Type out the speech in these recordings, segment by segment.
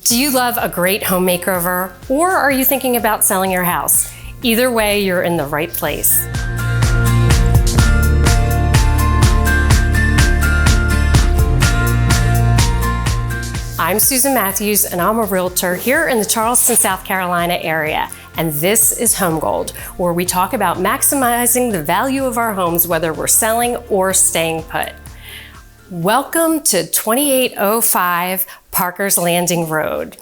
Do you love a great home makeover, or are you thinking about selling your house? Either way, you're in the right place. I'm Susan Matthews, and I'm a realtor here in the Charleston, South Carolina area. And this is Home Gold, where we talk about maximizing the value of our homes, whether we're selling or staying put. Welcome to 2805 Parker's Landing Road.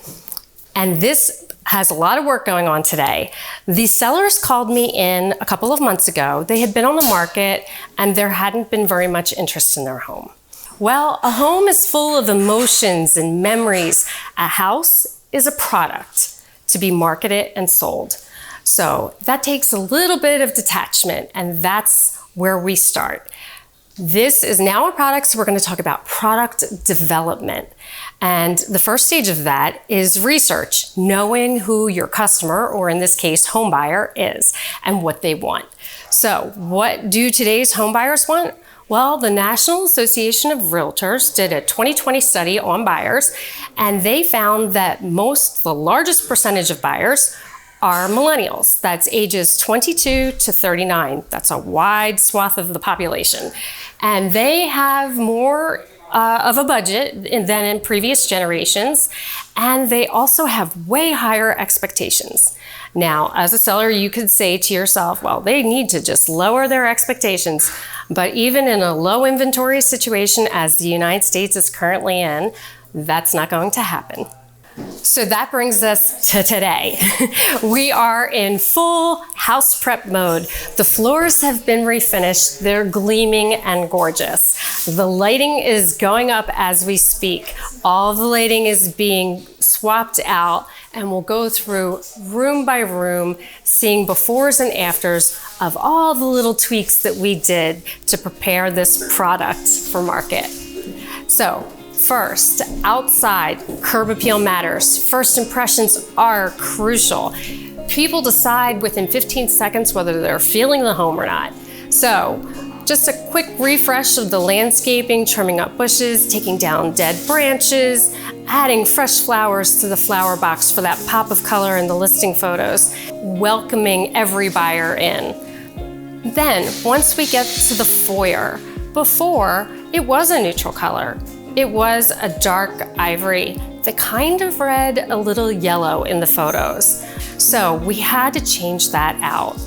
And this has a lot of work going on today. The sellers called me in a couple of months ago. They had been on the market and there hadn't been very much interest in their home. Well, a home is full of emotions and memories. A house is a product to be marketed and sold. So that takes a little bit of detachment, and that's where we start. This is now a product, so we're going to talk about product development. And the first stage of that is research, knowing who your customer, or in this case, home buyer, is and what they want. So what do today's home buyers want? Well, the National Association of Realtors did a 2020 study on buyers, and they found that the largest percentage of buyers are millennials. That's ages 22 to 39. That's a wide swath of the population. And they have more of a budget than in previous generations, and they also have way higher expectations. Now, as a seller, you could say to yourself, well, they need to just lower their expectations. But even in a low inventory situation, as the United States is currently in, that's not going to happen. So that brings us to today. We are in full house prep mode. The floors have been refinished. They're gleaming and gorgeous. The lighting is going up as we speak. All the lighting is being swapped out, and we'll go through room by room, seeing befores and afters of all the little tweaks that we did to prepare this product for market. So, first, outside, curb appeal matters. First impressions are crucial. People decide within 15 seconds whether they're feeling the home or not. So, just a quick refresh of the landscaping, trimming up bushes, taking down dead branches, adding fresh flowers to the flower box for that pop of color in the listing photos, welcoming every buyer in. Then, once we get to the foyer, before, it was a neutral color. It was a dark ivory that kind of read a little yellow in the photos. So we had to change that out.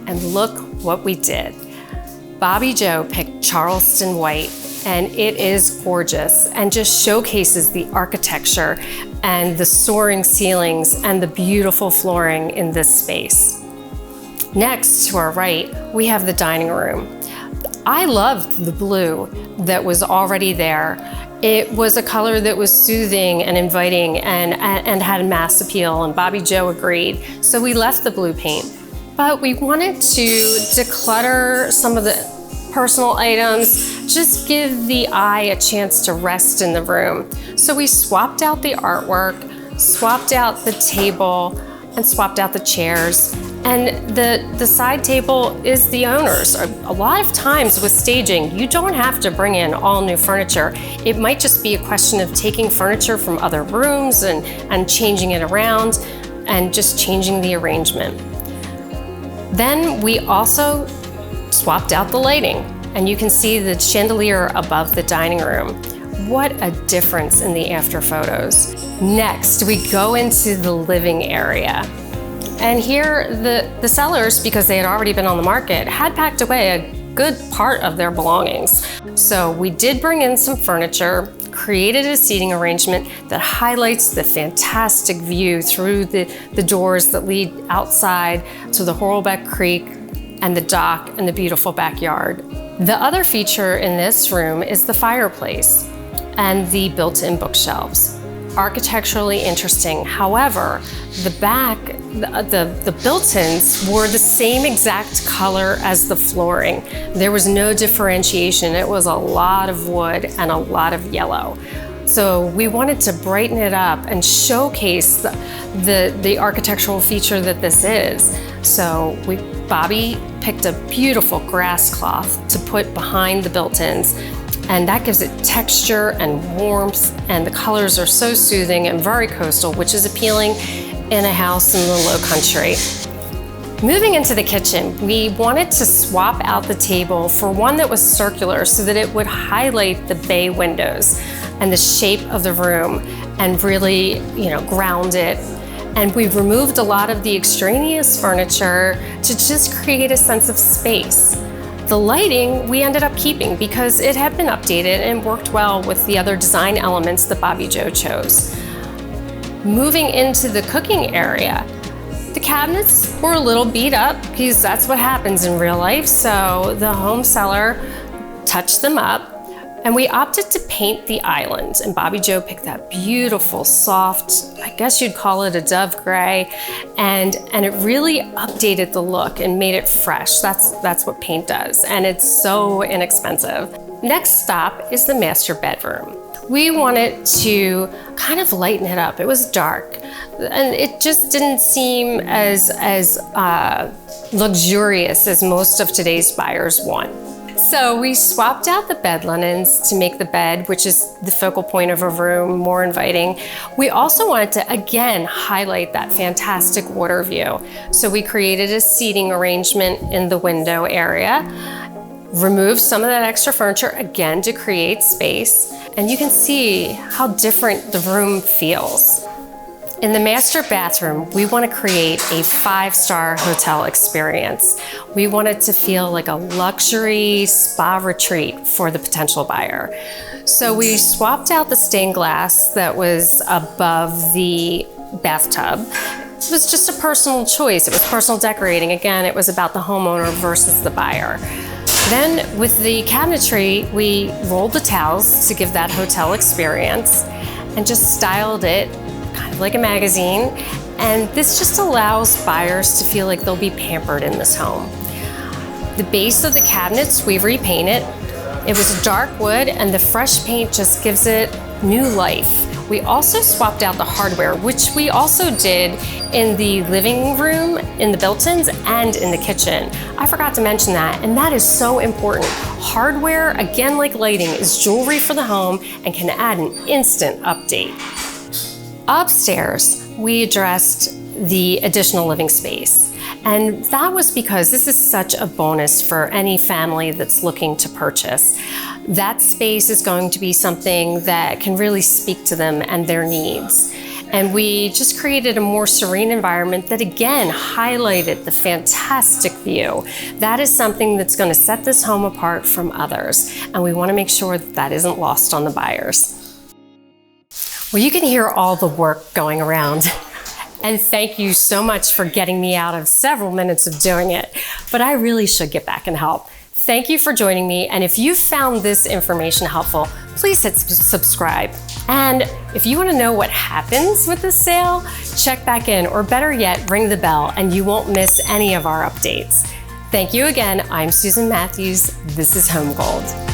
And look what we did. Bobby Joe picked Charleston white, and it is gorgeous and just showcases the architecture and the soaring ceilings and the beautiful flooring in this space. Next, to our right, we have the dining room. I loved the blue that was already there. It was a color that was soothing and inviting and had mass appeal, and Bobby Joe agreed. So we left the blue paint. But we wanted to declutter some of the personal items, just give the eye a chance to rest in the room. So we swapped out the artwork, swapped out the table, and swapped out the chairs. And the side table is the owner's. A lot of times with staging, you don't have to bring in all new furniture. It might just be a question of taking furniture from other rooms and changing it around and just changing the arrangement. Then we also swapped out the lighting, and you can see the chandelier above the dining room. What a difference in the after photos. Next, we go into the living area. And here, the sellers, because they had already been on the market, had packed away a good part of their belongings. So we did bring in some furniture, created a seating arrangement that highlights the fantastic view through the doors that lead outside to the Horlbeck Creek and the dock and the beautiful backyard. The other feature in this room is the fireplace and the built-in bookshelves. Architecturally interesting. However, the back, the built-ins were the same exact color as the flooring. There was no differentiation. It was a lot of wood and a lot of yellow. So we wanted to brighten it up and showcase the architectural feature that this is. So Bobby picked a beautiful grass cloth to put behind the built-ins, And that gives it texture and warmth, and the colors are so soothing and very coastal, which is appealing in a house in the Low Country. Moving into the kitchen, we wanted to swap out the table for one that was circular so that it would highlight the bay windows and the shape of the room and really, ground it. And we removed a lot of the extraneous furniture to just create a sense of space. The lighting we ended up keeping because it had been updated and worked well with the other design elements that Bobby Joe chose. Moving into the cooking area, the cabinets were a little beat up because that's what happens in real life, so the home seller touched them up, and we opted to paint the island, and Bobby Joe picked that beautiful, soft, I guess you'd call it a dove gray, and it really updated the look and made it fresh. That's what paint does, and it's so inexpensive. Next stop is the master bedroom. We wanted to kind of lighten it up. It was dark, and it just didn't seem as luxurious as most of today's buyers want. So we swapped out the bed linens to make the bed, which is the focal point of a room, more inviting. We also wanted to, again, highlight that fantastic water view. So we created a seating arrangement in the window area, removed some of that extra furniture, again, to create space. And you can see how different the room feels. In the master bathroom, we want to create a 5-star hotel experience. We want it to feel like a luxury spa retreat for the potential buyer. So we swapped out the stained glass that was above the bathtub. It was just a personal choice. It was personal decorating. Again, it was about the homeowner versus the buyer. Then with the cabinetry, we rolled the towels to give that hotel experience and just styled it kind of like a magazine. And this just allows buyers to feel like they'll be pampered in this home. The base of the cabinets, we repainted. It was a dark wood, and the fresh paint just gives it new life. We also swapped out the hardware, which we also did in the living room, in the built-ins, and in the kitchen. I forgot to mention that, and that is so important. Hardware, again like lighting, is jewelry for the home and can add an instant update. Upstairs, we addressed the additional living space. And that was because this is such a bonus for any family that's looking to purchase. That space is going to be something that can really speak to them and their needs. And we just created a more serene environment that, again, highlighted the fantastic view. That is something that's going to set this home apart from others. And we want to make sure that that isn't lost on the buyers. Well, you can hear all the work going around. And thank you so much for getting me out of several minutes of doing it. But I really should get back and help. Thank you for joining me. And if you found this information helpful, please hit subscribe. And if you want to know what happens with the sale, check back in, or better yet, ring the bell, and you won't miss any of our updates. Thank you again. I'm Susan Matthews. This is Home Gold.